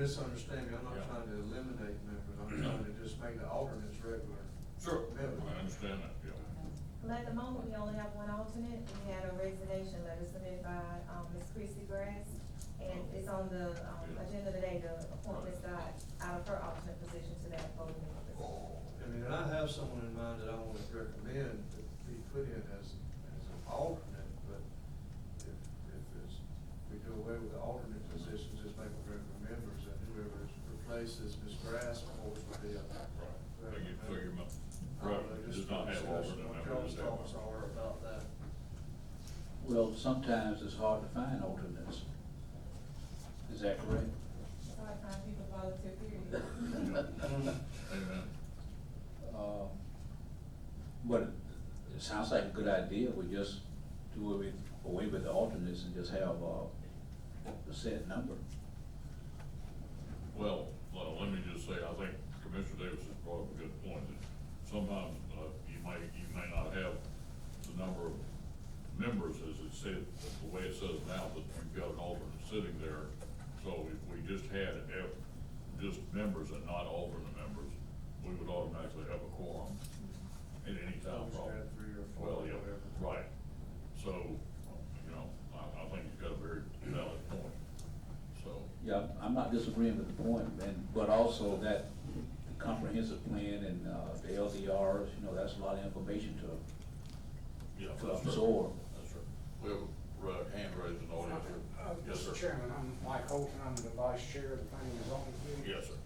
misunderstand me, I'm not Yeah. trying to eliminate members, I'm trying to just make the alternates regular. Sure, members. I understand that, yeah. Well, at the moment, we only have one alternate. We had a resignation letter submitted by, Ms. Christie Grass. And it's on the, agenda today, the appoint Ms. Scott out of her alternate position to that voting member position. I mean, and I have someone in mind that I want to recommend to be put in as an alternate, but if it's, we do away with the alternate positions, just make them regular members, and whoever replaces Ms. Grass, of course, would be a. Right, so you, I don't know, right, just does not have discussion, alternate what members. y'all's thoughts are about that. Well, sometimes it's hard to find alternates. Is that correct? So I find people volunteer, period. Amen. But it sounds like a good idea, we just do away with the alternates and just have, a set number. Well, let me just say, I think Commissioner Davis has brought up a good point, that sometimes, you may not have the number of members as it said, the way it says now, but you've got an alternate sitting there. So if we just had just members and not alternate members, we would automatically have a quorum at any time. Always had 3 or 4, Well, yeah, whatever. right. So, you know, I think he's got a very valid point, so. Yeah, I'm not disagreeing with the point, but also that comprehensive plan and, the LDRs, that's a lot of information to Yeah, to that's right. absorb. That's right. We have a hand raised in the audience here. Yes, sir. Mr. Chairman, I'm Mike Holton, I'm the vice chair of the planning and zoning committee. Yes, sir.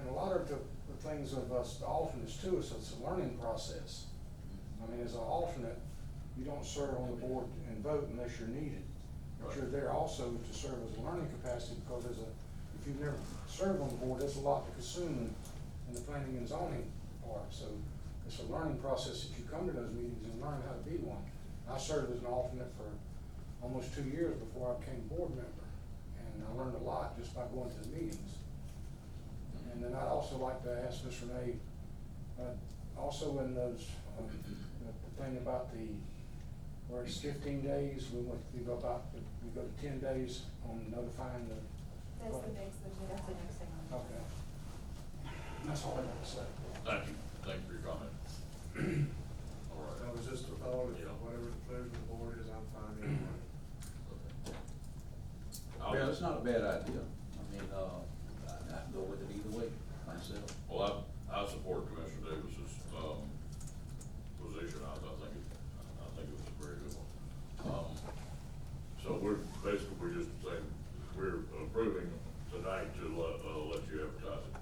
And a lot of the things of us, the alternates too, is it's a learning process. I mean, as an alternate, you don't serve on the board and vote unless you're needed. But Right. you're there also to serve as a learning capacity, because if you've never served on the board, there's a lot to consume in the planning and zoning part. So it's a learning process that you come to those meetings and learn how to be one. I served as an alternate for almost 2 years before I became a board member, and I learned a lot just by going to the meetings. And then I'd also like to ask Ms. Renee, also in those, the thing about where it's 15 days, we go to 10 days on notifying the. That's the next agenda. That's the next thing on the Okay. That's all I want to say. Thank you. Thank you for your comment. All right. That was just a thought, if Yeah. whatever the pleasure of the board is, I'm fine anyway. Well, it's not a bad idea. I mean, I'd go with it either way, myself. Well, I support Commissioner Davis's, position. I think it was a very good one. So we're just saying, we're approving tonight to let you advertise it.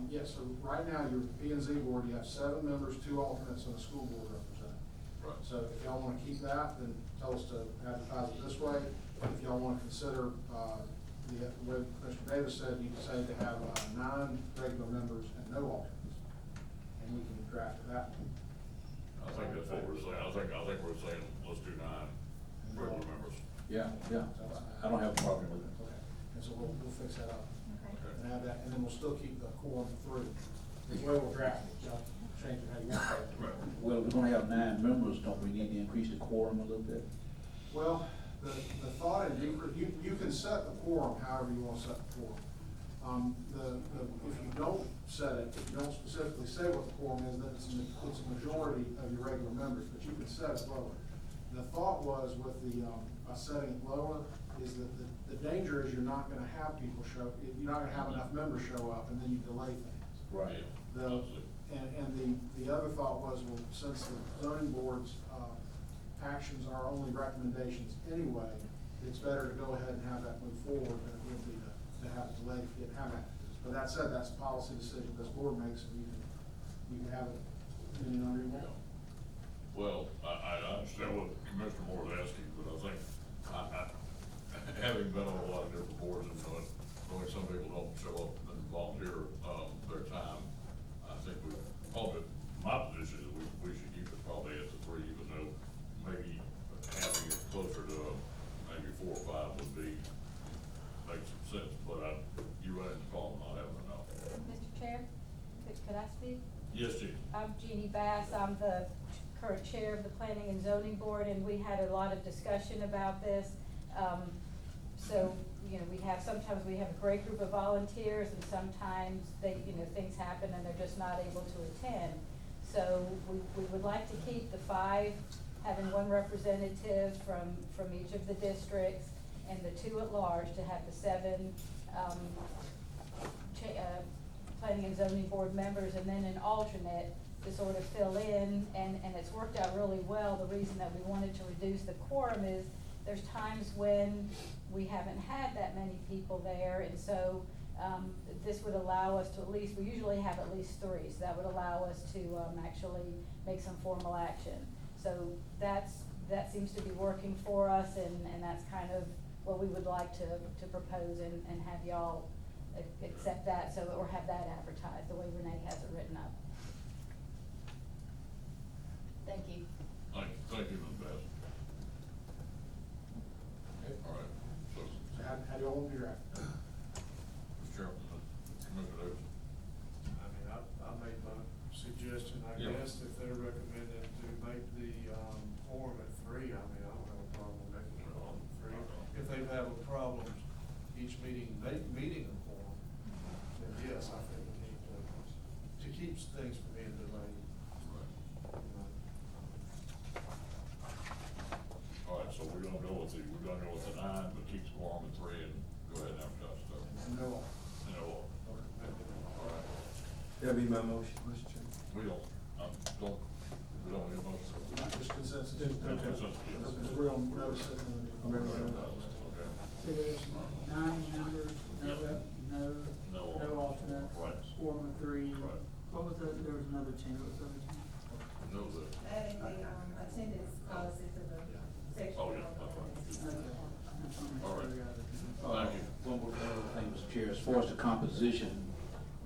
Yes, so right now, your P and Z board, you have 7 members, 2 alternates, and a school board representative. Right. So if y'all wanna keep that, then tell us to advertise it this way. If y'all wanna consider, the way Commissioner Davis said, you decide to have 9 regular members and no alternates. And we can draft it that way. I think that's what we're saying. I think we're saying, let's do 9 regular members. Yeah, I don't have a problem with it. Okay, and so we'll fix that up. Okay. Okay. And add that, and then we'll still keep the quorum of 3. The way we'll draft it, y'all change it how you want it. Right. Well, if we're gonna have 9 members, don't we need to increase the quorum a little bit? Well, the thought is you can set the quorum however you want to set the quorum. If you don't set it, if you don't specifically say what the quorum is, then it's a majority of your regular members, but you can set it lower. The thought was with setting it lower, is that the danger is you're not gonna have people you're not gonna have enough members show up, and then you delay things. Right. The other thought was, well, since the zoning board's, actions are only recommendations anyway, it's better to go ahead and have that move forward than it would be to have it delayed if you didn't have actions. But that said, that's a policy decision this board makes, and you can have it any number you want. Well, I understand what Commissioner Moore is asking, but I think, having been on a lot of different boards and knowing some people don't show up and volunteer, their time, I think my position is we should keep it probably at the 3, even though maybe having it closer to maybe 4 or 5 would make some sense, but you run into the problem not having enough. Mr. Chair, could I speak? Yes, Jean. I'm Jeannie Bass, I'm the current chair of the Planning and Zoning Board, and we had a lot of discussion about this. So you know, sometimes we have a great group of volunteers, and sometimes things happen and they're just not able to attend. So we would like to keep the 5, having 1 representative from each of the districts, and the 2 at large, to have the 7, planning and zoning board members, and then an alternate to sort of fill in, and it's worked out really well. The reason that we wanted to reduce the quorum is there's times when we haven't had that many people there, and so, this would allow us to we usually have at least 3, so that would allow us to, actually make some formal action. So that seems to be working for us, and that's kind of what we would like to propose and have y'all accept that, so, or have that advertised, the way Renee has it written up. Thank you. Thank you, Ms. Bass. All right, so, So how do y'all want to do that? Mr. Chairman, Commissioner Davis. I mean, I made my suggestion, I Yeah. guess, if they're recommending to make the, quorum at 3, I mean, I don't have a problem making it on 3. If they have a problem each meeting a quorum, then yes, I think we need to keep things from being delayed. You know. All right, so we're gonna go with the 9, but keep the quorum at 3 and go ahead and advertise stuff. No. You know, all right. That'll be my motion, Mr. Chairman. We don't need a motion. Not just consensus. Consensus, yes. Because we're on notice it. Okay. So there's 9 members, no, No. no alternates, Right. quorum of 3. Right. What was that, there was another change, what was the other change? No, that. Adding the, attendance policy to the section. Oh, yeah, that's right. Okay. I just wanna make All sure right. we got it. Thank you. One more thing, Mr. Chair, as far as the composition,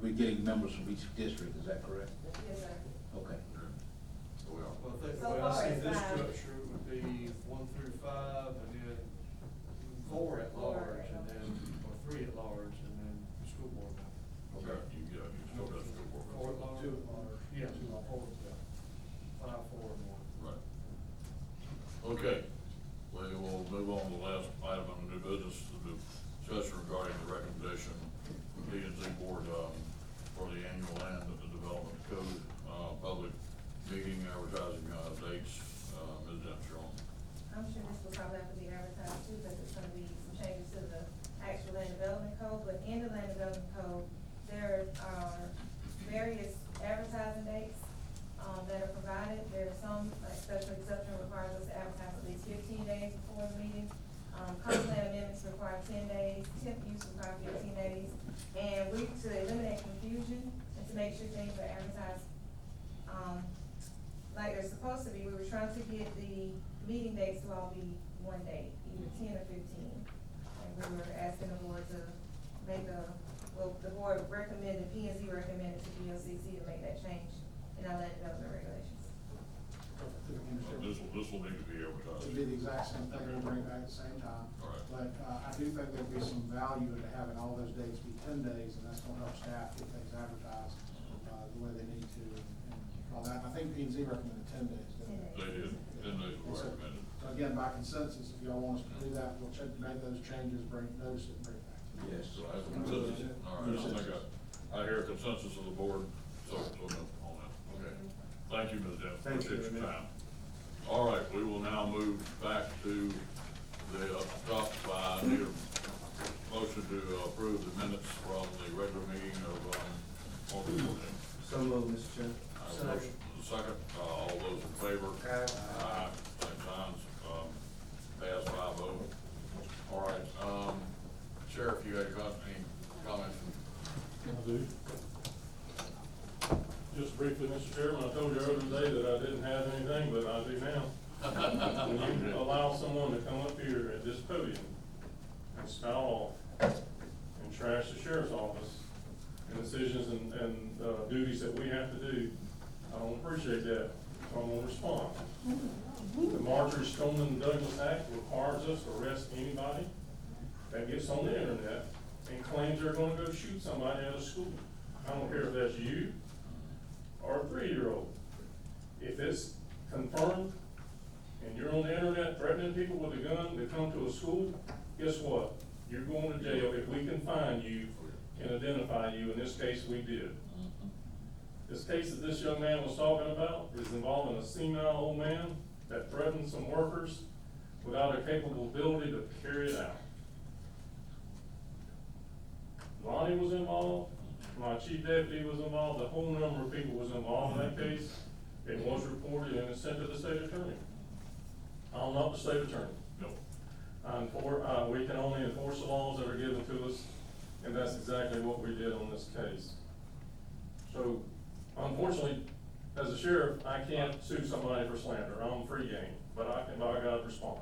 we're getting members from each district, is that correct? Yes, sir. Okay. We are. Well, I think the So way I far see it's this 5. structure would be 1 through 5, and then 4 at large, and then, or 3 at large, and then the school board member. Okay, you still got school board. 4 at large? 2 at large. Yeah, 4, yeah. 5, 4, and 1. Right. Okay, we will move on to the last item on the new business, the discussion regarding the recommendation from P and Z Board, for the annual land development code, public meeting advertising, dates, Ms. Dempsey on. I'm sure this will probably have to be advertised too, because it's gonna be some changes to the actual land development code, but in the land development code, there are various advertising dates, that are provided. There are some, like special exception requires us to advertise at least 15 days before the meeting. Common plan amendments require 10 days, temp use require 15 days. And to eliminate confusion and to make sure things are advertised, like they're supposed to be, we were trying to get the meeting dates to all be one date, either 10 or 15. And we were asking the board to make the board recommended, P and Z recommended to BOCC to make that change in our land development regulations. This will need to be advertised. It'd be the exact same thing, we'll bring it back at the same time. All right. But, I do think there'd be some value to having all those dates be 10 days, and that's gonna help staff get things advertised, the way they need to. And all that, I think P and Z recommended 10 days, didn't they? 10 days. They did, 10 days were So- recommended. So again, by consensus, if y'all want us to do that, we'll check, make those changes, notice it, and bring it back to you. Yes. So I have a consensus, all right, I think I hear a consensus of the board, so no on that, okay. Thank you, Ms. Dempsey, Thank you, appreciate your Renee. time. All right, we will now move back to the top five, need a motion to approve the minutes from the regular meeting of, August 14th. So moved, Mr. Chairman. I have a motion, second, all those in favor? Aye. Aye, same signs, pass 5-0. All right, Sheriff, you had any comments? I do. Just briefly, Mr. Chairman, I told you earlier today that I didn't have anything, but I do now. When you allow someone to come up here at this podium and spout off and trash the sheriff's office and decisions and duties that we have to do, I don't appreciate that, so I'm gonna respond. The Marjorie Stoneman Douglas Act requires us to arrest anybody that gets on the internet and claims they're gonna go shoot somebody at a school. I don't care if that's you or a 3-year-old. If it's confirmed and you're on the internet threatening people with a gun to come to a school, guess what? you're going to jail if we can find you and identify you. In this case, we did. This case that this young man was talking about is involving a senile old man that threatened some workers without a capable ability to carry it out. Lonnie was involved, my chief deputy was involved, a whole number of people was involved in that case. It was reported and it's sent to the state attorney. I'm not the state attorney. No. We can only enforce the laws that are given to us, and that's exactly what we did on this case. So, unfortunately, as a sheriff, I can't sue somebody for slander, I'm free game, but I can, by God, respond.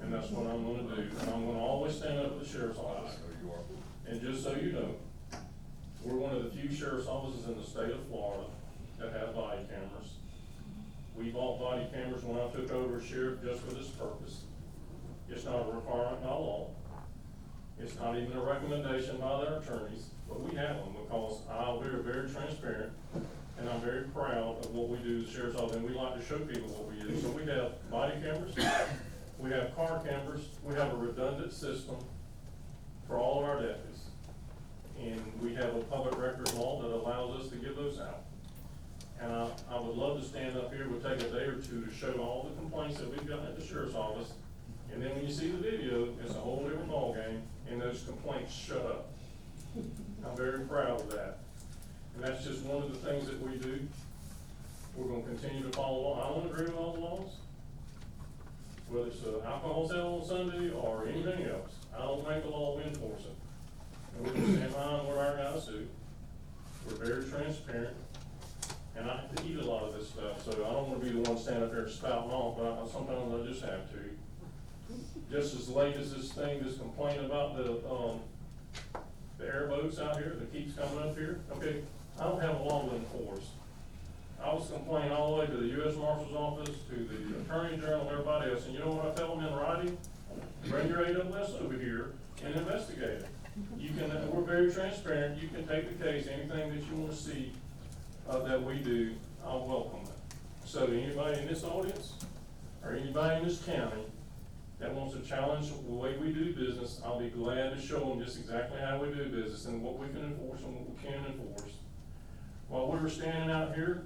And that's what I'm gonna do, and I'm gonna always stand up at the sheriff's I office. know you are. And just so you know, we're one of the few sheriff's offices in the state of Florida that have body cameras. We bought body cameras when I took over as sheriff just for this purpose. It's not a requirement by law. It's not even a recommendation by their attorneys, but we have them because we're very transparent and I'm very proud of what we do as sheriff's office, and we like to show people what we do. So we have body cameras, we have car cameras, we have a redundant system for all of our deputies. And we have a public record law that allows us to give those out. And I would love to stand up here, it would take a day or two to show all the complaints that we've gotten at the sheriff's office. And then when you see the video, it's a whole different ballgame, and those complaints shut up. I'm very proud of that. And that's just one of the things that we do. We're gonna continue to follow law. I don't agree with all the laws, whether it's alcohol sale on Sunday or anything else. I don't make the law, we enforce it. And we're gonna stand behind what our guys do. We're very transparent. And I have to eat a lot of this stuff, so I don't wanna be the one standing up there spouting off, but sometimes I just have to. Just as late as this complaint about the airboats out here that keeps coming up here, okay, I don't have a law to enforce. I was complaining all the way to the U.S. Marshal's office, to the Attorney General, and everybody else, and you know what I tell them in writing? Bring your AWS over here and investigate it. You can, we're very transparent, you can take the case, anything that you wanna see, that we do, I'll welcome it. So anybody in this audience, or anybody in this county that wants to challenge the way we do business, I'll be glad to show them just exactly how we do business and what we can enforce and what we can't enforce. While we were standing out here,